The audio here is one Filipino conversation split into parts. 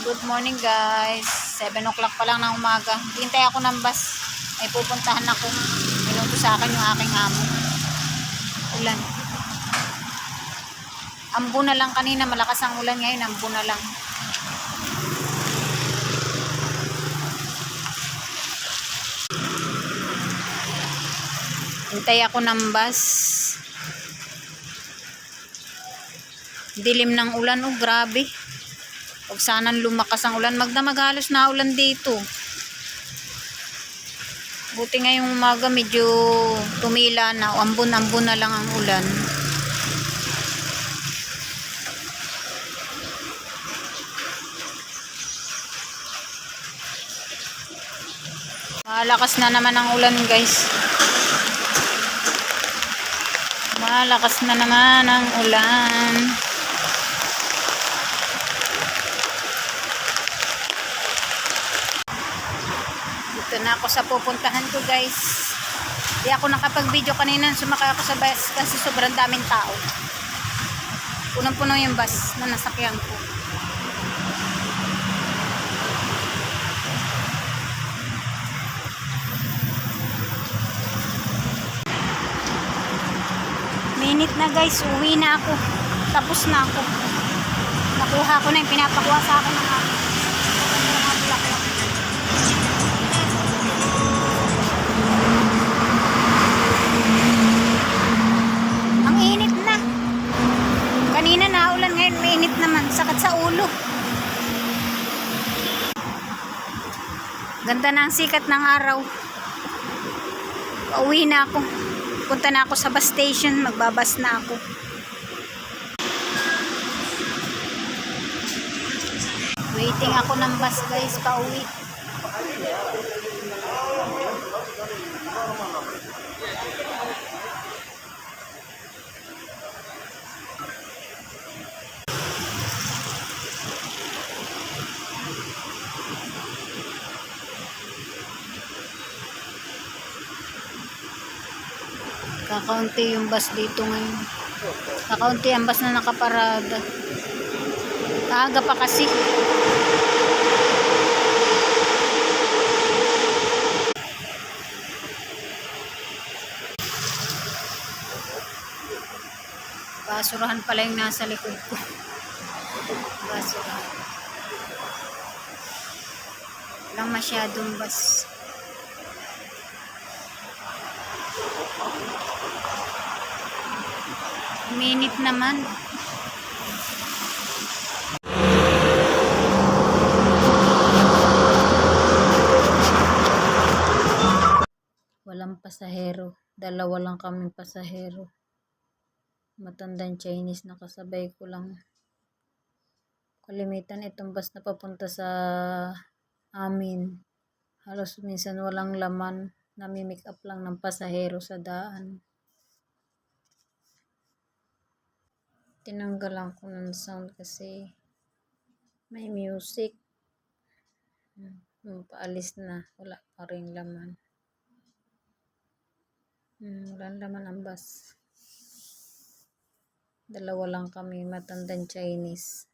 Good morning guys. 7 o'clock pa lang ng umaga. Hintay ako ng bus. May pupuntahan ako. Minuto sa akin yung aking amo. Ulan. Ambo na lang kanina. Malakas ang ulan ngayon. Ambo na lang. Hintay ako ng bus. Dilim ng ulan. Oh, grabe. Huwag sanang lumakas ang ulan. Magdamag halos na ulan dito. Buti ngayong umaga medyo tumila na. Ambon-ambon na lang ang ulan. Malakas na naman ang ulan guys. Malakas na naman ang ulan. Dito na ako sa pupuntahan ko guys. Di ako nakapag-video kanina. Sumakay ako sa bus kasi sobrang daming tao. Punong-puno yung bus na nasakyan ko. Minute na guys. Uwi na ako. Tapos na ako. Nakuha ko na yung pinapakuha sa akin ng akin. Ang init na. Kanina naulan, ngayon mainit naman. Sakit sa ulo. Ganda na ang sikat ng araw. Pauwi na ako. Punta na ako sa bus station. Magbabas na ako. Waiting ako ng bus guys. Pauwi. Kakaunti yung bus dito ngayon. Kakaunti ang bus na nakaparada. Maaga pa kasi. Basurahan pala yung nasa likod ko. Basurahan. Walang masyadong bus. Minit naman. Walang pasahero. Dalawa lang kaming pasahero. Matandang Chinese na kasabay ko lang. Kalimitan itong bus na papunta sa amin. Halos minsan walang laman. Nami-make up lang ng pasahero sa daan. Tinanggalan ko ng sound kasi may music. Paalis na. Wala pa rin laman. Walang laman ang bus. Dalawa lang kami, matandang Chinese.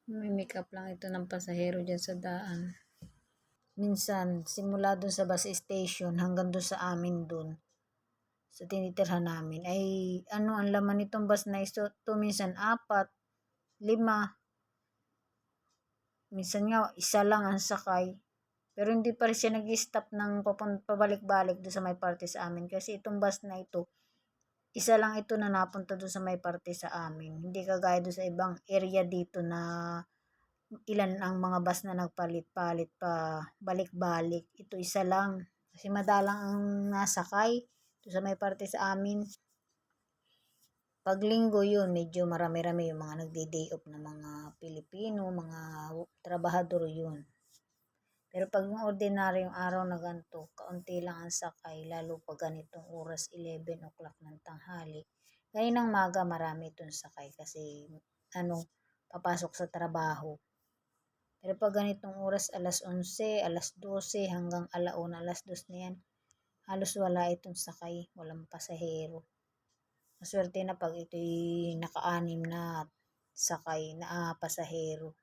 May make up lang ito ng pasahero dyan sa daan. Minsan, simula dun sa bus station hanggang dun sa amin dun, sa tinitirhan namin, ay ano ang laman nitong bus na ito? Minsan 4, 5. Minsan nga, isa lang ang sakay. Pero hindi pa rin siya nag-stop ng pabalik-balik doon sa may parte sa amin. Kasi itong bus na ito, isa lang ito na napunta doon sa may parte sa amin. Hindi kagaya doon sa ibang area dito na ilan ang mga bus na nagpalit-palit pa balik-balik. Ito isa lang. Kasi madalang ang nasakay doon sa may parte sa amin. Pag linggo yun, medyo marami-rami yung mga nagde-day off na mga Pilipino, mga trabahador yun. Pero pag yung ordinaryong araw na ganito, kaunti lang ang sakay, lalo pag ganitong oras, 11 o'clock ng tanghali. Ngayon ng maga, marami itong sakay kasi, papasok sa trabaho. Pero pag ganitong oras, alas 11, alas 12, hanggang alauna, alas 2 na yan, halos wala itong sakay, walang pasahero. Maswerte na pag ito'y naka-anim na sakay na pasahero.